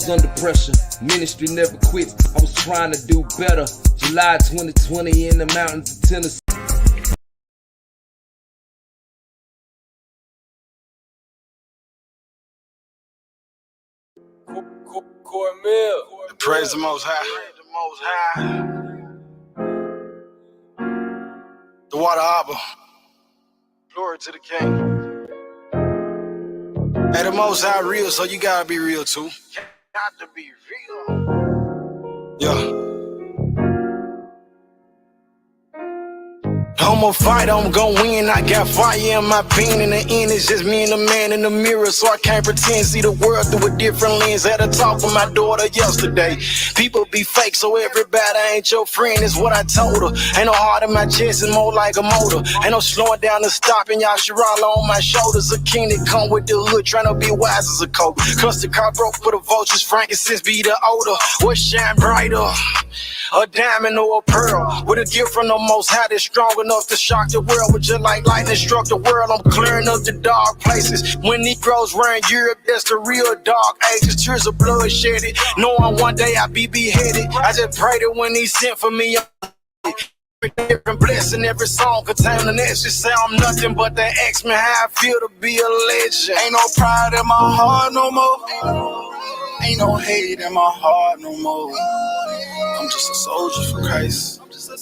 was under pressure, ministry never quit. I was trying to do better. July 2020 in the mountains of Tennessee. Praise the Most High. The water harbor. Glory to the King. Hey, the Most High real, so you gotta be real too. Got to be real. Yeah. I'ma fight, I'm gon' win. I got fire in my pen. In the end, it's just me and the man in the mirror, so I can't pretend. See the world through a different lens. Had a talk with my daughter yesterday. People be fake, so everybody ain't your friend, is what I told her. Ain't no heart in my chest, it's more like a motor. Ain't no slowing down and stopping, y'all should ride on my shoulders. A king that come with the hood, trying to be wise as a coat. Custard car broke for the vultures, frankincense be the odor. What shine brighter? A diamond or a pearl, with a gift from the Most High that's strong enough to shock the world. With just like lightning struck the world, I'm clearing up the dark places. When Negroes were in Europe, that's the real dark ages. Tears of blood shedded, knowing one day I'd be beheaded. I just pray that when he sent for me, different blessing, every song contain an extra. Say I'm nothing but the X-Men, how I feel to be a legend. Ain't no pride in my heart no more. Ain't no hate in my heart no more. I'm just a soldier for Christ. I'm just a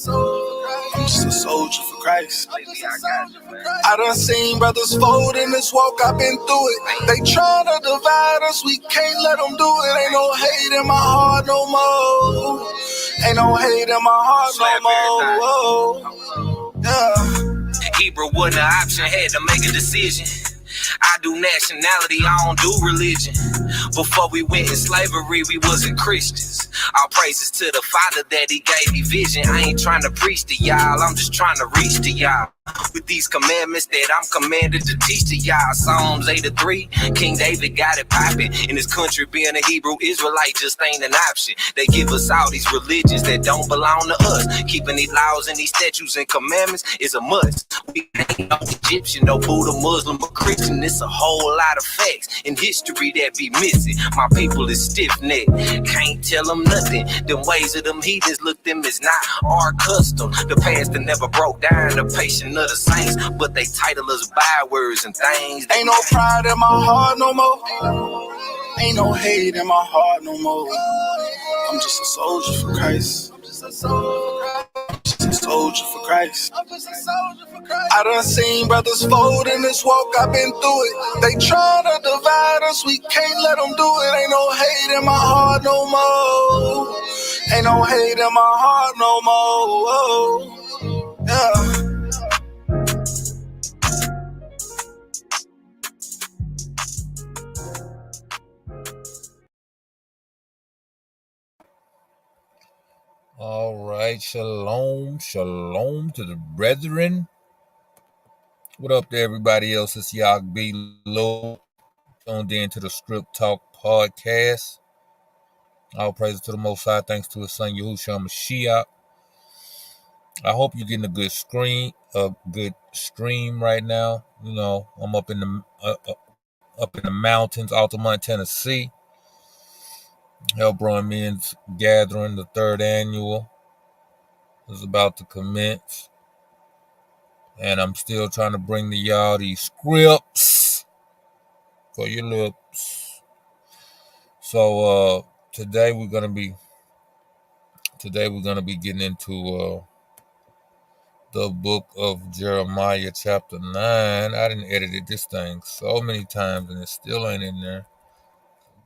soldier for Christ. I done seen brothers fold in this walk, I've been through it. They tryna divide us, we can't let them do it. Ain't no hate in my heart no more. Ain't no hate in my heart no more. Yeah. Hebrew wasn't an option, had to make a decision. I do nationality, I don't do religion. Before we went in slavery, we wasn't Christians. All praises to the Father that he gave me vision. I ain't trying to preach to y'all, I'm just trying to reach to y'all. With these commandments that I'm commanded to teach to y'all. Psalms 8-3, King David got it popping. In this country, being a Hebrew Israelite just ain't an option. They give us all these religions that don't belong to us. Keeping these laws and these statutes and commandments is a must. We ain't no Egyptian, no Buddha, Muslim, or Christian. It's a whole lot of facts in history that be missing. My people is stiff-necked, can't tell them nothing. Them ways of them heathens, look, them is not our custom. The past that never broke down the patience of the saints, but they title us bywords and things. Ain't no pride in my heart no more. Ain't no hate in my heart no more. I'm just a soldier for Christ. I'm just a soldier for Christ. I done seen brothers fold in this walk, I've been through it. They tryna divide us, we can't let them do it. Ain't no hate in my heart no more. Ain't no hate in my heart no more. Yeah. All right, shalom to the brethren. What up to everybody else? It's Yag B. Low, tuned in to the Script Talk podcast. All praises to the Most High, thanks to his son Yahushua Mashiach. I hope you're getting a good stream right now. You know, I'm up in the mountains, Altamont, Tennessee. Hellbrun Men's Gathering, the 3rd annual, is about to commence. And I'm still trying to bring to y'all these scripts for your lips. So today we're gonna be getting into the Book of Jeremiah Chapter 9. I done edited this thing so many times and it still ain't in there.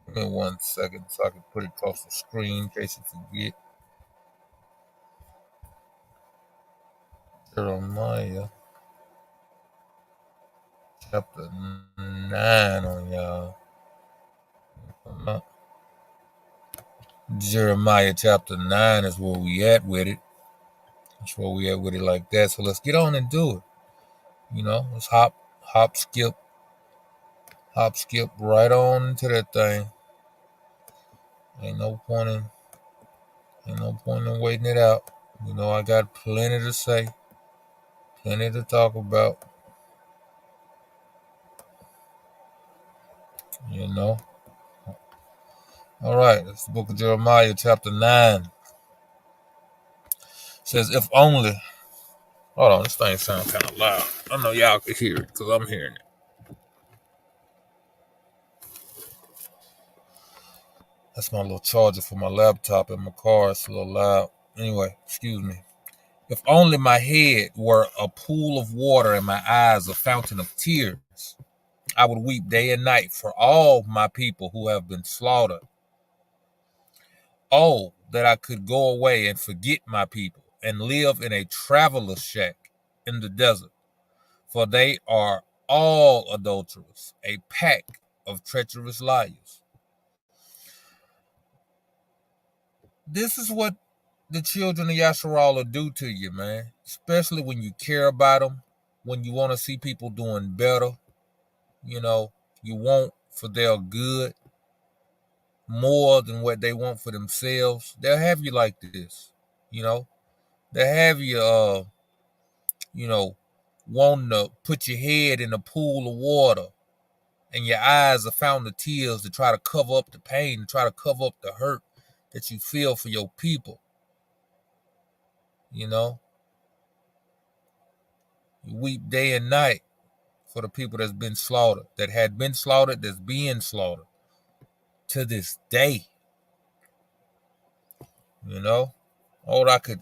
Give me 1 second so I can put it across the screen in case you forget. Jeremiah Chapter 9 on y'all. Jeremiah Chapter 9 is where we at with it. That's where we at with it like that. So let's get on and do it. You know, let's hop, skip right on into that thing. Ain't no point in waiting it out. You know, I got plenty to say, plenty to talk about. You know, All right, it's the Book of Jeremiah, chapter 9. It says, if only. Hold on, this thing sounds kind of loud. I know y'all can hear it because I'm hearing it. That's my little charger for my laptop in my car. It's a little loud. Anyway, excuse me. If only my head were a pool of water and my eyes a fountain of tears, I would weep day and night for all my people who have been slaughtered. Oh, that I could go away and forget my people and live in a traveler's shack in the desert, for they are all adulterers, a pack of treacherous liars. This is what the children of Yasharal will do to you, man, especially when you care about them, when you want to see people doing better, you know, you want for their good more than what they want for themselves. They'll have you like this, you know. They'll have you, you know, wanting to put your head in a pool of water and your eyes are fountain of tears to try to cover up the pain, to try to cover up the hurt that you feel for your people, you know. You weep day and night for the people that's been slaughtered, that had been slaughtered, that's being slaughtered to this day, you know. Oh, I could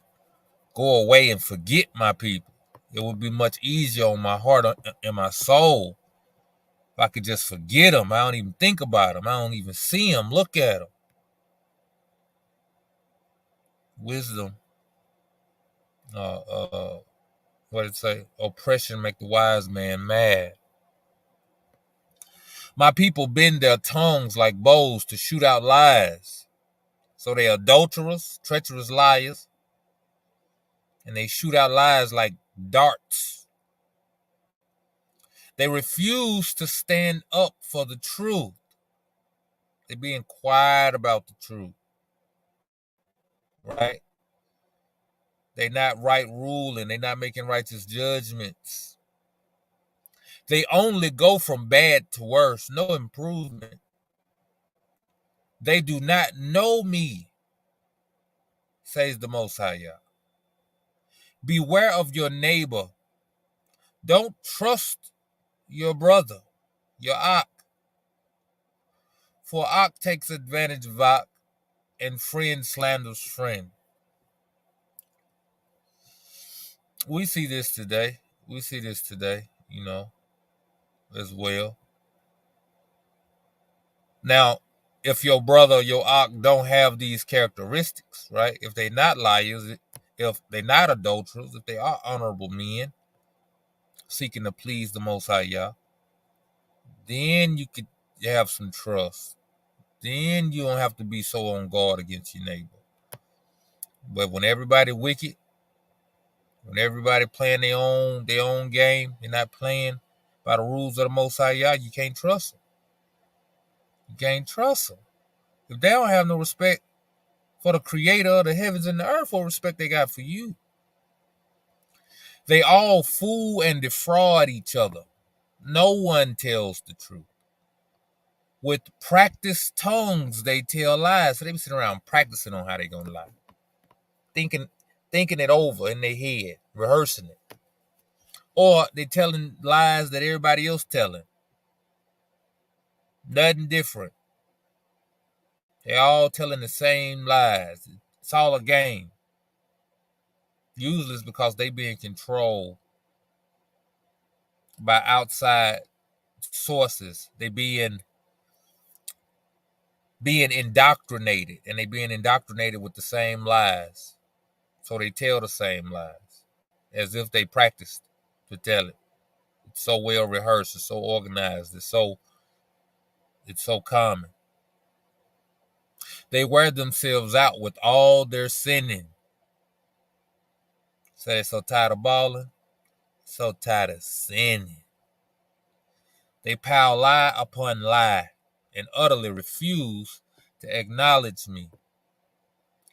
go away and forget my people. It would be much easier on my heart and my soul if I could just forget them. I don't even think about them. I don't even see them, look at them. Wisdom, what did it say? Oppression make the wise man mad. My people bend their tongues like bows to shoot out lies. So they adulterers, treacherous liars, and they shoot out lies like darts. They refuse to stand up for the truth. They're being quiet about the truth, right? They're not right ruling. They're not making righteous judgments. They only go from bad to worse, no improvement. They do not know me, says the Most High Yah. Beware of your neighbor. Don't trust your brother, your Ak. For Ak takes advantage of Ak, and friend slanders friend. We see this today. You know, as well. Now, if your brother or your Ak don't have these characteristics, right? If they're not liars, if they're not adulterers, if they are honorable men seeking to please the Most High Yah, then you could have some trust. Then you don't have to be so on guard against your neighbor. But when everybody wicked, when everybody playing their own game, they're not playing by the rules of the Most High Yah, you can't trust them. You can't trust them. If they don't have no respect for the creator of the heavens and the earth, what respect they got for you? They all fool and defraud each other. No one tells the truth. With practiced tongues, they tell lies. So they be sitting around practicing on how they gonna lie. Thinking it over in their head, rehearsing it. Or they telling lies that everybody else telling. Nothing different. They all telling the same lies. It's all a game. Usually it's because they being controlled by outside sources. They being indoctrinated, and they being indoctrinated with the same lies. So they tell the same lies as if they practiced to tell it. It's so well rehearsed, it's so organized, it's so common. They wear themselves out with all their sinning. So they're so tired of balling, so tired of sinning. They pile lie upon lie and utterly refuse to acknowledge me,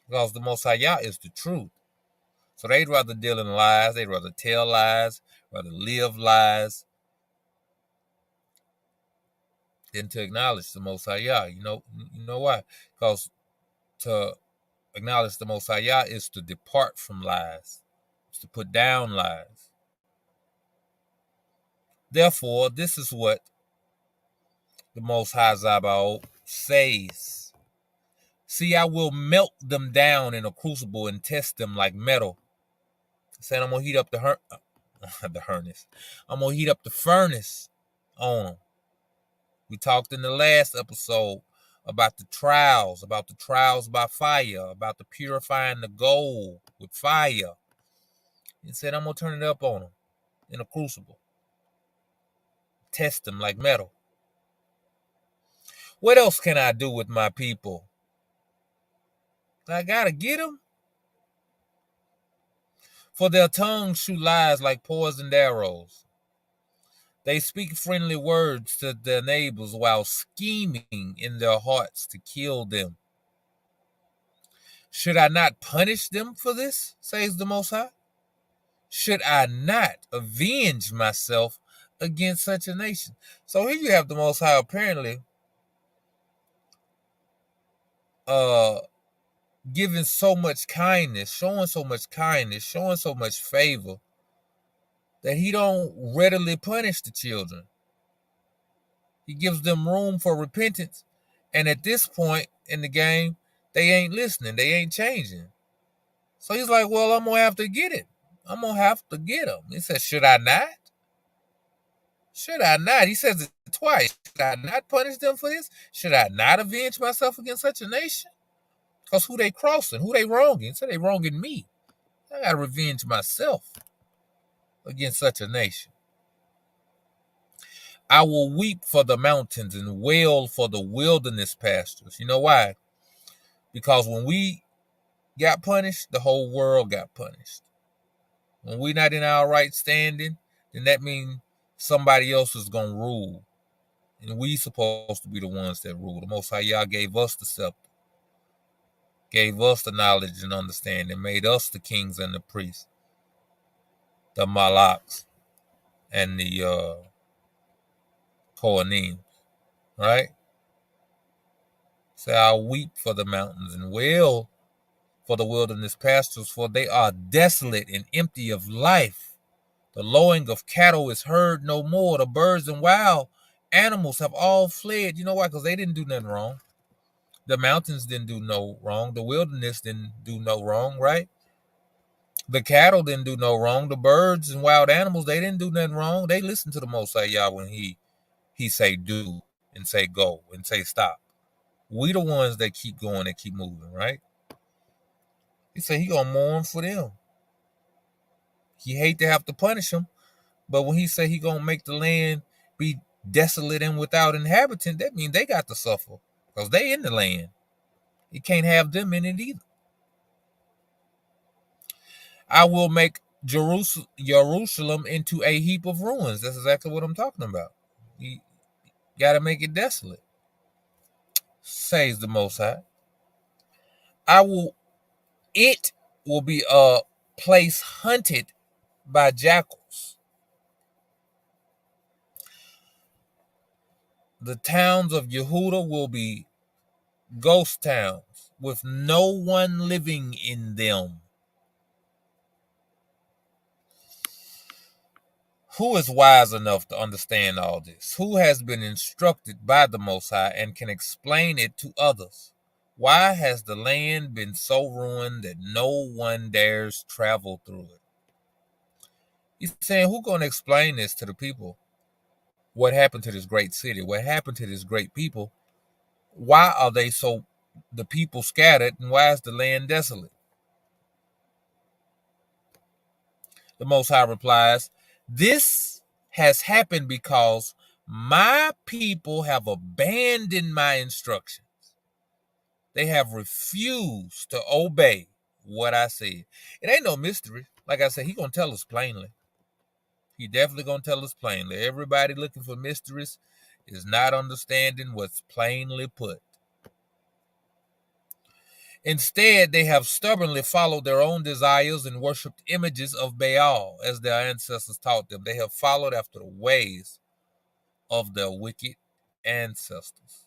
because the Most High Yah is the truth. So they'd rather deal in lies, they'd rather tell lies, rather live lies, than to acknowledge the Most High Yah. You know why? Because to acknowledge the Most High Yah is to depart from lies. It's to put down lies. Therefore, this is what the Most High Zabaoth says. See, I will melt them down in a crucible and test them like metal. Saying I'm gonna heat up the furnace. I'm gonna heat up the furnace on them. We talked in the last episode about the trials by fire, about the purifying the gold with fire. He said, I'm gonna turn it up on them in a crucible. Test them like metal. What else can I do with my people? I gotta get them. For their tongues shoot lies like poisoned arrows. They speak friendly words to their neighbors while scheming in their hearts to kill them. Should I not punish them for this, says the Most High? Should I not avenge myself against such a nation? So here you have the Most High apparently giving so much kindness, showing so much favor, that he don't readily punish the children. He gives them room for repentance. And at this point in the game, they ain't listening. They ain't changing. So he's like, well, I'm going to have to get it. I'm going to have to get them. He says, should I not? Should I not? He says it twice. Should I not punish them for this? Should I not avenge myself against such a nation? Because who they crossing? Who they wronging? So they wronging me. I got to revenge myself against such a nation. I will weep for the mountains and wail for the wilderness pastures. You know why? Because when we got punished, the whole world got punished. When we're not in our right standing, then that means somebody else is going to rule. And we supposed to be the ones that rule. The Most High Yah gave us the scepter, gave us the knowledge and understanding, made us the kings and the priests, the malaks and the Kohanim, right? Say, I'll weep for the mountains and wail for the wilderness pastures, for they are desolate and empty of life. The lowing of cattle is heard no more. The birds and wild animals have all fled. You know why? Because they didn't do nothing wrong. The mountains didn't do no wrong. The wilderness didn't do no wrong, right? The cattle didn't do no wrong. The birds and wild animals, they didn't do nothing wrong. They listened to the Most High Yah when he say do and say go and say stop. We the ones that keep going and keep moving, right? He said he gonna mourn for them. He hate to have to punish them, but when he say he gonna make the land be desolate and without inhabitant, that means they got to suffer because they in the land. He can't have them in it either. I will make Jerusalem into a heap of ruins. That's exactly what I'm talking about. You got to make it desolate, says the Most High. It will be a place hunted by jackals. The towns of Yehuda will be ghost towns with no one living in them. Who is wise enough to understand all this? Who has been instructed by the Most High and can explain it to others? Why has the land been so ruined that no one dares travel through it? He's saying, who's going to explain this to the people? What happened to this great city? What happened to this great people? Why are the people scattered, and why is the land desolate? The Most High replies, this has happened because my people have abandoned my instructions. They have refused to obey what I said. It ain't no mystery. Like I said, he's going to tell us plainly. He definitely going to tell us plainly. Everybody looking for mysteries is not understanding what's plainly put. Instead, they have stubbornly followed their own desires and worshipped images of Baal, as their ancestors taught them. They have followed after the ways of their wicked ancestors.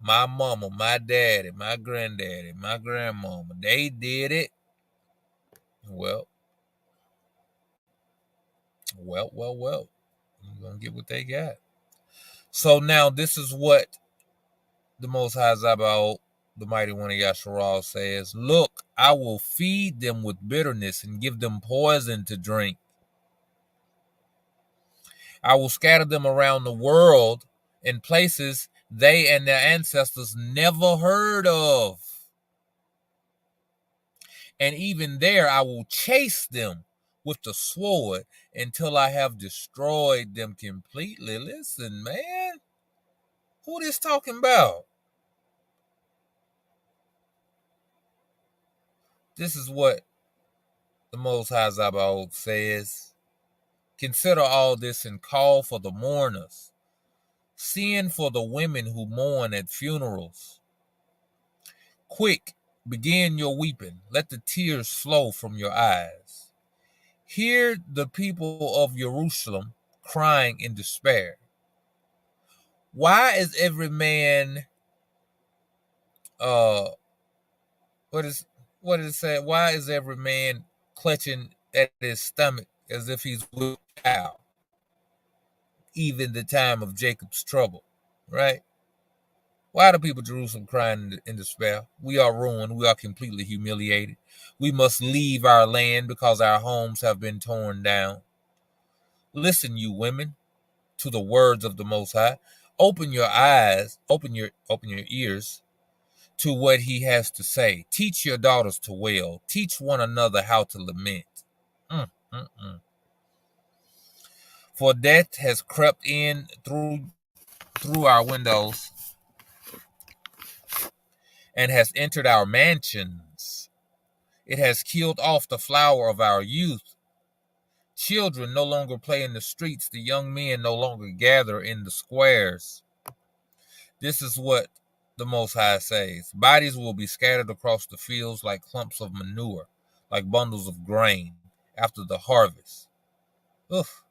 My mama, my daddy, my granddaddy, my grandmama, they did it. Well. You're going to get what they got. So now this is what the Most High Zabaoth, the Mighty One of Yasharal, says. Look, I will feed them with bitterness and give them poison to drink. I will scatter them around the world in places they and their ancestors never heard of. And even there I will chase them with the sword until I have destroyed them completely. Listen, man. Who this talking about? This is what the Most High Zabaoth says. Consider all this and call for the mourners. Send for the women who mourn at funerals. Quick, begin your weeping. Let the tears flow from your eyes. Hear the people of Jerusalem crying in despair. Why is every man what did it say? Why is every man clutching at his stomach as if he's with a child? Even the time of Jacob's trouble, right? Why are the people of Jerusalem crying in despair? We are ruined. We are completely humiliated. We must leave our land because our homes have been torn down. Listen, you women, to the words of the Most High. Open your eyes, open your ears to what he has to say. Teach your daughters to wail. Teach one another how to lament. For death has crept in through our windows and has entered our mansions. It has killed off the flower of our youth. Children no longer play in the streets. The young men no longer gather in the squares. This is what the Most High says. Bodies will be scattered across the fields like clumps of manure, like bundles of grain after the harvest. Oof.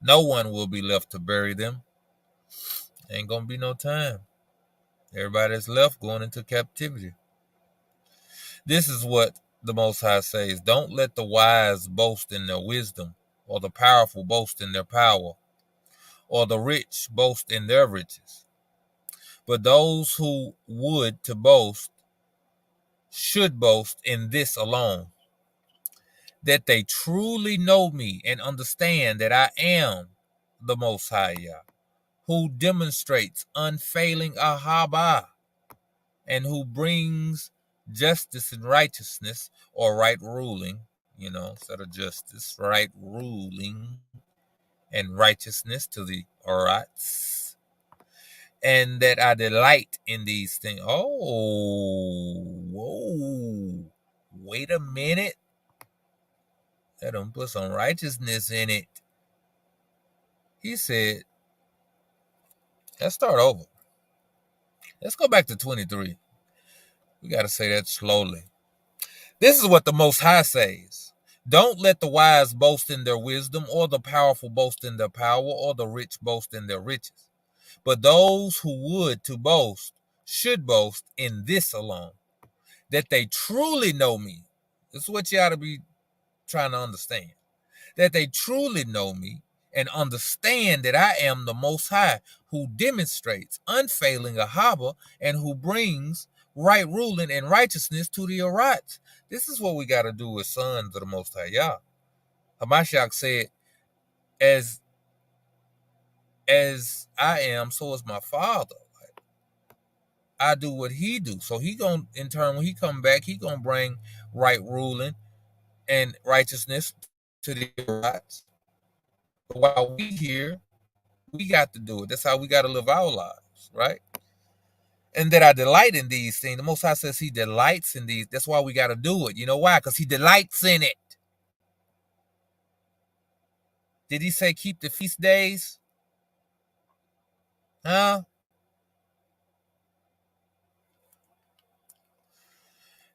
No one will be left to bury them. Ain't gonna be no time. Everybody that's left going into captivity. This is what the Most High says. Don't let the wise boast in their wisdom, or the powerful boast in their power, or the rich boast in their riches. But those who would to boast should boast in this alone, that they truly know me and understand that I am the Most High Yah, who demonstrates unfailing ahaba, and who brings justice and righteousness, or right ruling, instead of justice, right ruling and righteousness to the Arats, and that I delight in these things. Oh, whoa, wait a minute. Let him put some righteousness in it. He said, let's start over. Let's go back to 23. We got to say that slowly. This is what the Most High says. Don't let the wise boast in their wisdom, or the powerful boast in their power, or the rich boast in their riches. But those who would to boast should boast in this alone, that they truly know me. This is what you ought to be trying to understand. That they truly know me and understand that I am the Most High, who demonstrates unfailing ahaba, and who brings right ruling and righteousness to the Arats. This is what we got to do as sons of the Most High Yah. Hamashiach said, as I am, so is my Father. I do what he do. So he gonna, in turn, when he come back, he gonna bring right ruling and righteousness to the Arats. But while we here, we got to do it. That's how we got to live our lives, right? And that I delight in these things. The Most High says he delights in these. That's why we got to do it. You know why? Because he delights in it. Did he say keep the feast days? Huh?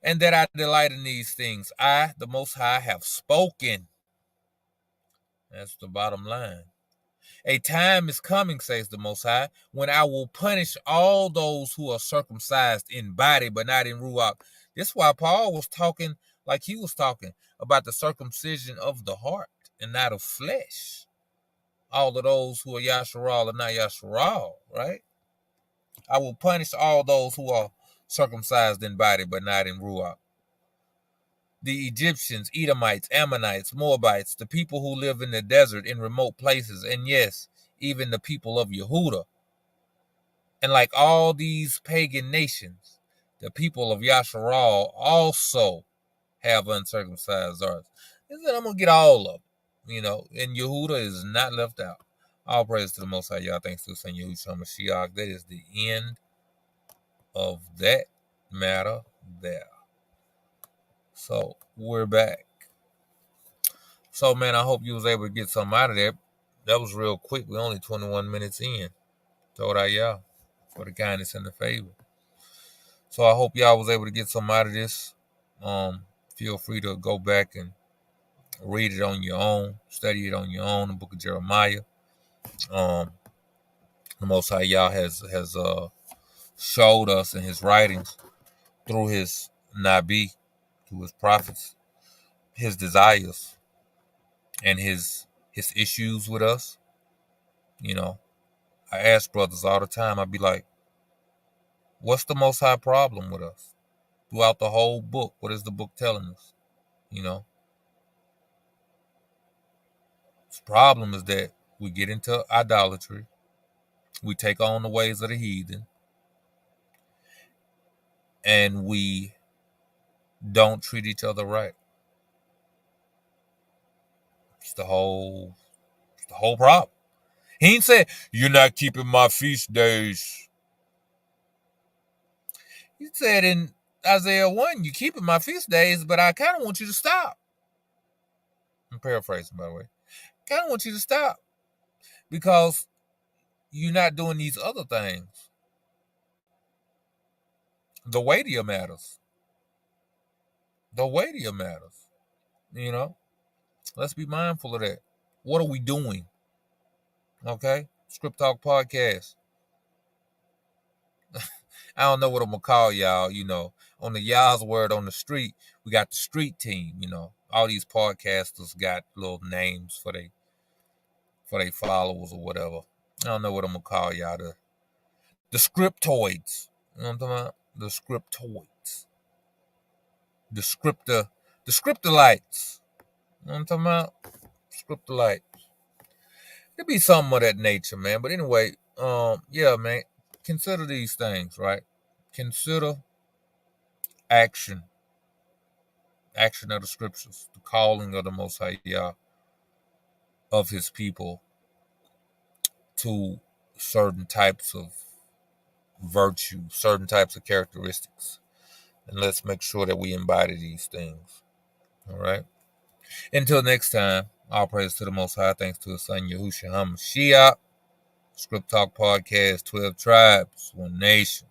And that I delight in these things. I, the Most High, have spoken. That's the bottom line. A time is coming, says the Most High, when I will punish all those who are circumcised in body, but not in ruach. This is why Paul was talking like he was talking about the circumcision of the heart and not of flesh. All of those who are Yasharal are not Yasharal, right? I will punish all those who are circumcised in body, but not in ruach. The Egyptians, Edomites, Ammonites, Moabites, the people who live in the desert in remote places, and yes, even the people of Yehuda. And like all these pagan nations, the people of Yasharal also have uncircumcised hearts. He said, I'm going to get all of them, and Yehuda is not left out. All praise to the Most High, y'all. Thanks to the Son Yahushua Mashiach. That is the end of that matter there. So we're back. So, man, I hope you was able to get something out of that. That was real quick. We're only 21 minutes in. Told I y'all for the kindness and the favor. So I hope y'all was able to get something out of this. Feel free to go back and read it on your own, study it on your own. The Book of Jeremiah. The Most High Yah has showed us in His writings through His Nabi, through His prophets, His desires and His issues with us. I ask brothers all the time. I'd be like, "What's the Most High problem with us?" Throughout the whole book, what is the book telling us? The problem is that we get into idolatry. We take on the ways of the heathen. And we don't treat each other right. It's the whole problem. He ain't said, you're not keeping my feast days. He said in Isaiah 1, you're keeping my feast days, but I kind of want you to stop. I'm paraphrasing, by the way. Kind of want you to stop because you're not doing these other things. The weightier matters. The weightier matters. Let's be mindful of that. What are we doing? Okay? Script Talk Podcast. I don't know what I'm going to call y'all, On the y'all's word on the street, we got the street team, All these podcasters got little names for they followers or whatever. I don't know what I'm going to call y'all. The scriptoids. You know what I'm talking about? The scriptoids. The scriptolites. You know what I'm talking about? Scriptolites. It'd be something of that nature, man. But anyway, yeah, man. Consider these things, right? Consider action of the scriptures, the calling of the Most High Yah of His people to certain types of virtue, certain types of characteristics. And let's make sure that we embody these things. All right? Until next time, all praise to the Most High. Thanks to His Son, Yahushua HaMashiach. Script Talk Podcast, 12 Tribes, One Nation.